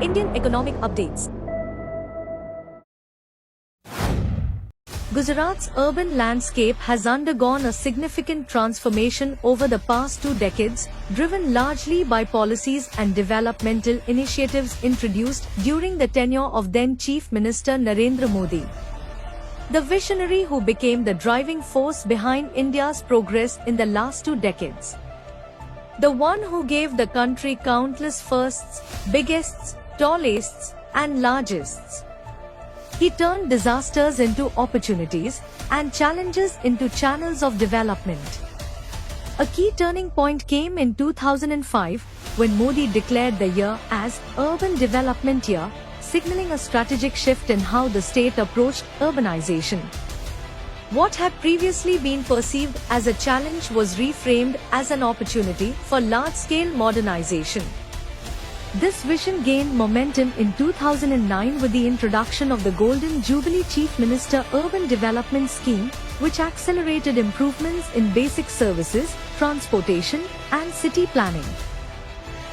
Indian economic updates. Gujarat's urban landscape has undergone a significant transformation over the past 2 decades, driven largely by policies and developmental initiatives introduced during the tenure of then Chief Minister Narendra Modi. The visionary who became the driving force behind India's progress in the last 2 decades. The one who gave the country countless firsts, biggests, tallests, and largests. He turned disasters into opportunities and challenges into channels of development. A key turning point came in 2005 when Modi declared the year as Urban Development Year, signaling a strategic shift in how the state approached urbanization. What had previously been perceived as a challenge was reframed as an opportunity for large-scale modernization. This vision gained momentum in 2009 with the introduction of the Golden Jubilee Chief Minister Urban Development Scheme, which accelerated improvements in basic services, transportation, and city planning.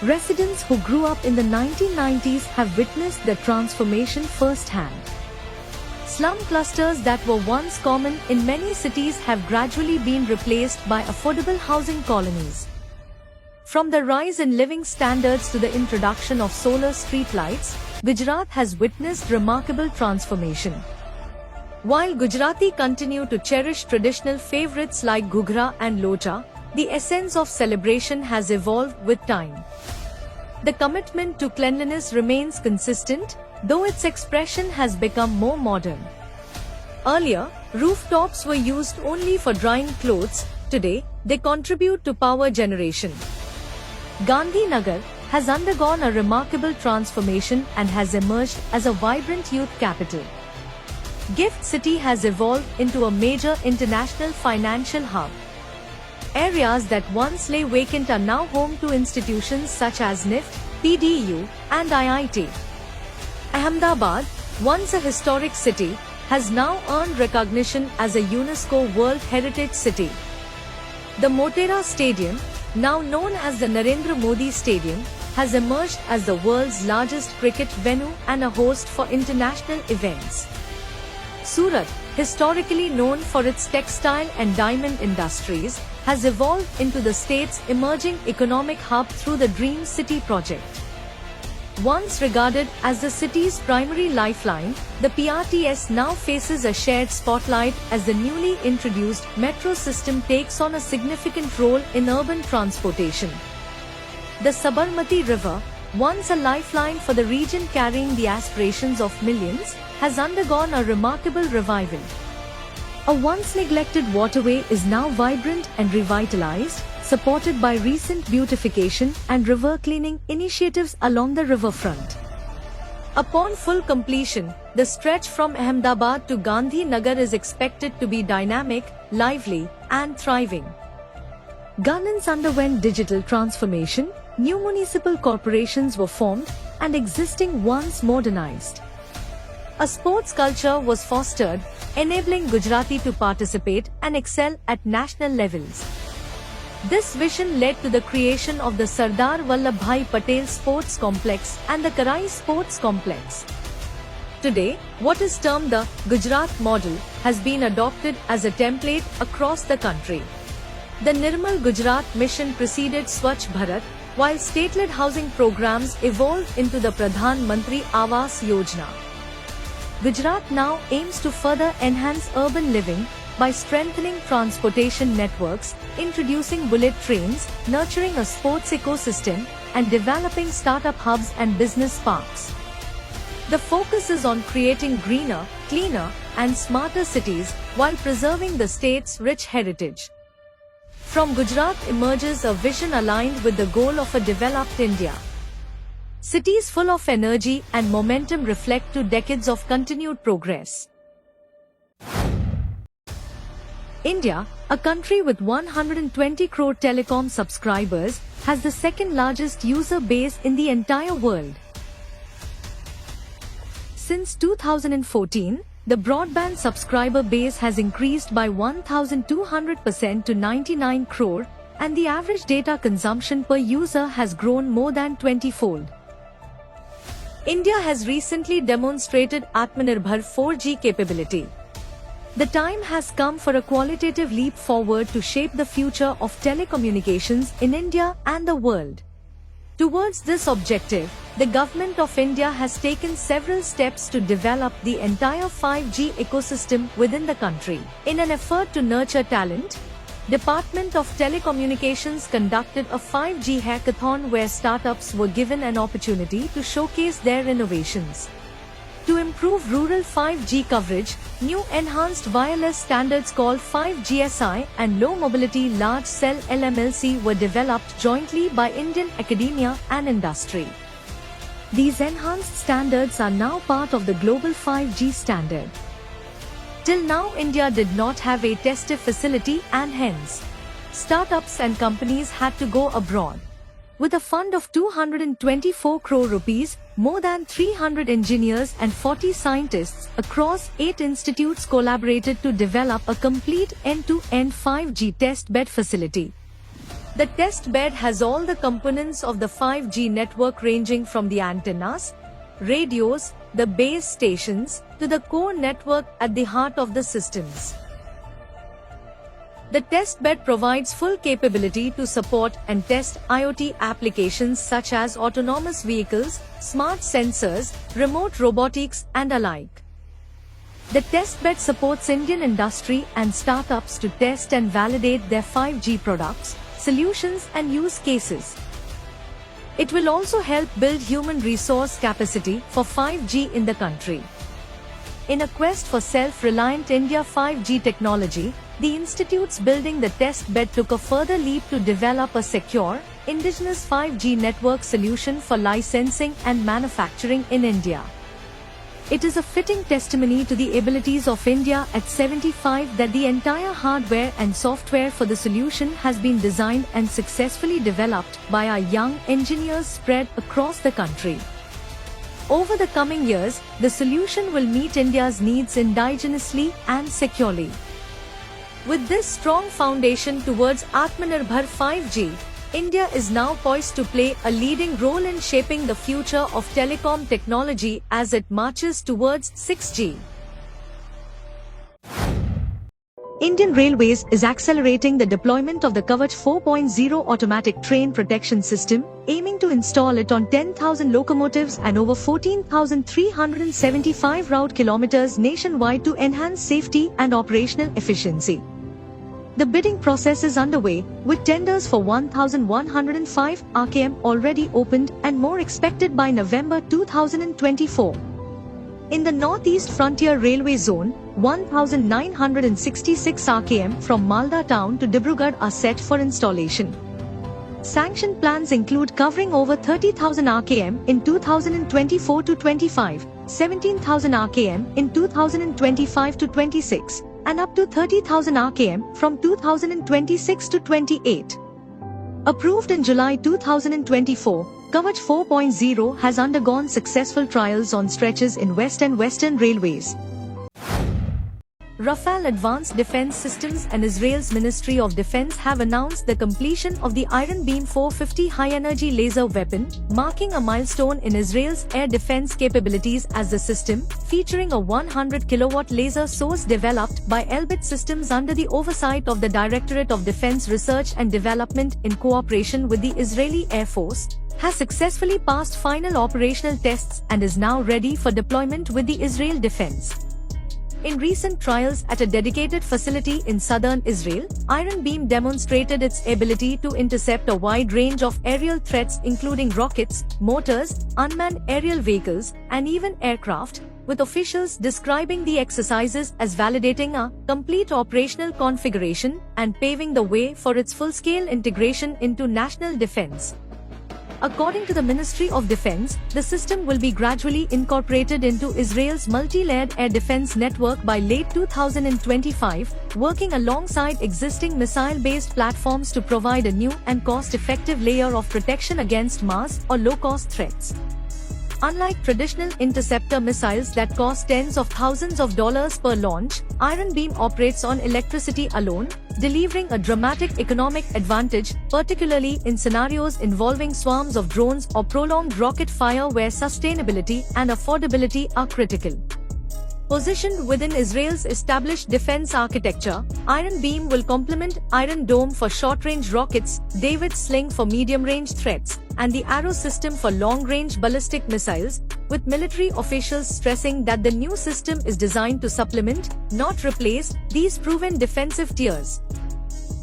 Residents who grew up in the 1990s have witnessed the transformation firsthand. Slum clusters that were once common in many cities have gradually been replaced by affordable housing colonies. From the rise in living standards to the introduction of solar streetlights, Gujarat has witnessed remarkable transformation. While Gujarati continue to cherish traditional favorites like Ghugra and Locha, the essence of celebration has evolved with time. The commitment to cleanliness remains consistent, though its expression has become more modern. Earlier, rooftops were used only for drying clothes. Today, they contribute to power generation. Gandhinagar has undergone a remarkable transformation and has emerged as a vibrant youth capital. Gift City has evolved into a major international financial hub. Areas that once lay vacant are now home to institutions such as NIFT, PDU, and IIT. Ahmedabad, once a historic city, has now earned recognition as a UNESCO World Heritage City. The Motera Stadium, now known as the Narendra Modi Stadium, has emerged as the world's largest cricket venue and a host for international events. Surat, historically known for its textile and diamond industries, has evolved into the state's emerging economic hub through the Dream City project. Once regarded as the city's primary lifeline, the PRTS now faces a shared spotlight as the newly introduced metro system takes on a significant role in urban transportation. The Sabarmati River, once a lifeline for the region carrying the aspirations of millions, has undergone a remarkable revival. A once neglected waterway is now vibrant and revitalized, supported by recent beautification and river cleaning initiatives along the riverfront. Upon full completion, the stretch from Ahmedabad to Gandhinagar is expected to be dynamic, lively, and thriving. Governance underwent digital transformation, new municipal corporations were formed, and existing ones modernized. A sports culture was fostered, enabling Gujarati to participate and excel at national levels. This vision led to the creation of the Sardar Vallabhbhai Patel Sports Complex and the Karai Sports Complex. Today, what is termed the Gujarat model has been adopted as a template across the country. The Nirmal Gujarat mission preceded Swachh Bharat, while state-led housing programs evolved into the Pradhan Mantri Awas Yojana. Gujarat now aims to further enhance urban living by strengthening transportation networks, introducing bullet trains, nurturing a sports ecosystem, and developing startup hubs and business parks. The focus is on creating greener, cleaner, and smarter cities while preserving the state's rich heritage. From Gujarat emerges a vision aligned with the goal of a developed India. Cities full of energy and momentum reflect 2 decades of continued progress. India, a country with 120 crore telecom subscribers, has the second largest user base in the entire world. Since 2014, the broadband subscriber base has increased by 1,200% to 99 crore, and the average data consumption per user has grown more than 20-fold. India has recently demonstrated Atmanirbhar 4G capability. The time has come for a qualitative leap forward to shape the future of telecommunications in India and the world. Towards this objective, the Government of India has taken several steps to develop the entire 5G ecosystem within the country. In an effort to nurture talent, Department of Telecommunications conducted a 5G hackathon where startups were given an opportunity to showcase their innovations. To improve rural 5G coverage, new enhanced wireless standards called 5GSI and Low Mobility Large Cell LMLC were developed jointly by Indian academia and industry. These enhanced standards are now part of the global 5G standard. Till now, India did not have a test facility and hence, startups and companies had to go abroad. With a fund of 224 crore rupees, more than 300 engineers and 40 scientists across 8 institutes collaborated to develop a complete end-to-end 5G test bed facility. The test bed has all the components of the 5G network ranging from the antennas, radios, the base stations, to the core network at the heart of the systems. The test bed provides full capability to support and test IoT applications such as autonomous vehicles, smart sensors, remote robotics and alike. The test bed supports Indian industry and startups to test and validate their 5G products, solutions and use cases. It will also help build human resource capacity for 5G in the country. In a quest for self-reliant India 5G technology, the institutes building the test bed took a further leap to develop a secure, indigenous 5G network solution for licensing and manufacturing in India. It is a fitting testimony to the abilities of India at 75 that the entire hardware and software for the solution has been designed and successfully developed by our young engineers spread across the country. Over the coming years, the solution will meet India's needs indigenously and securely. With this strong foundation towards Atmanirbhar 5G, India is now poised to play a leading role in shaping the future of telecom technology as it marches towards 6G. Indian Railways is accelerating the deployment of the Kavach 4.0 automatic train protection system, aiming to install it on 10,000 locomotives and over 14,375 route kilometers nationwide to enhance safety and operational efficiency. The bidding process is underway, with tenders for 1,105 RKM already opened and more expected by November 2024. In the Northeast Frontier Railway Zone, 1,966 RKM from Malda town to Dibrugarh are set for installation. Sanctioned plans include covering over 30,000 RKM in 2024-25, 17,000 RKM in 2025-26, and up to 30,000 RKM from 2026-28. Approved in July 2024, Kavach 4.0 has undergone successful trials on stretches in West and Western Railways. Rafale Advanced Defense Systems and Israel's Ministry of Defense have announced the completion of the Iron Beam 450 high-energy laser weapon, marking a milestone in Israel's air defense capabilities as the system, featuring a 100-kilowatt laser source developed by Elbit Systems under the oversight of the Directorate of Defense Research and Development in cooperation with the Israeli Air Force, has successfully passed final operational tests and is now ready for deployment with the Israel Defense. In recent trials at a dedicated facility in southern Israel, Iron Beam demonstrated its ability to intercept a wide range of aerial threats including rockets, mortars, unmanned aerial vehicles, and even aircraft, with officials describing the exercises as validating a complete operational configuration and paving the way for its full-scale integration into national defense. According to the Ministry of Defense, the system will be gradually incorporated into Israel's multi-layered air defense network by late 2025, working alongside existing missile-based platforms to provide a new and cost-effective layer of protection against mass or low-cost threats. Unlike traditional interceptor missiles that cost tens of thousands of dollars per launch, Iron Beam operates on electricity alone, delivering a dramatic economic advantage, particularly in scenarios involving swarms of drones or prolonged rocket fire where sustainability and affordability are critical. Positioned within Israel's established defense architecture, Iron Beam will complement Iron Dome for short-range rockets, David's Sling for medium-range threats, and the Arrow system for long-range ballistic missiles, with military officials stressing that the new system is designed to supplement, not replace, these proven defensive tiers.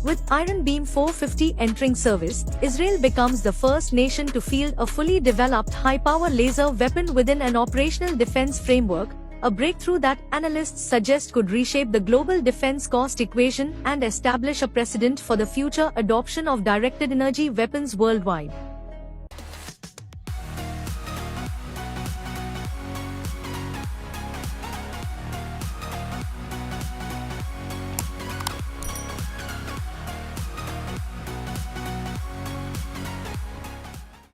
With Iron Beam 450 entering service, Israel becomes the first nation to field a fully developed high-power laser weapon within an operational defense framework, a breakthrough that analysts suggest could reshape the global defense cost equation and establish a precedent for the future adoption of directed energy weapons worldwide.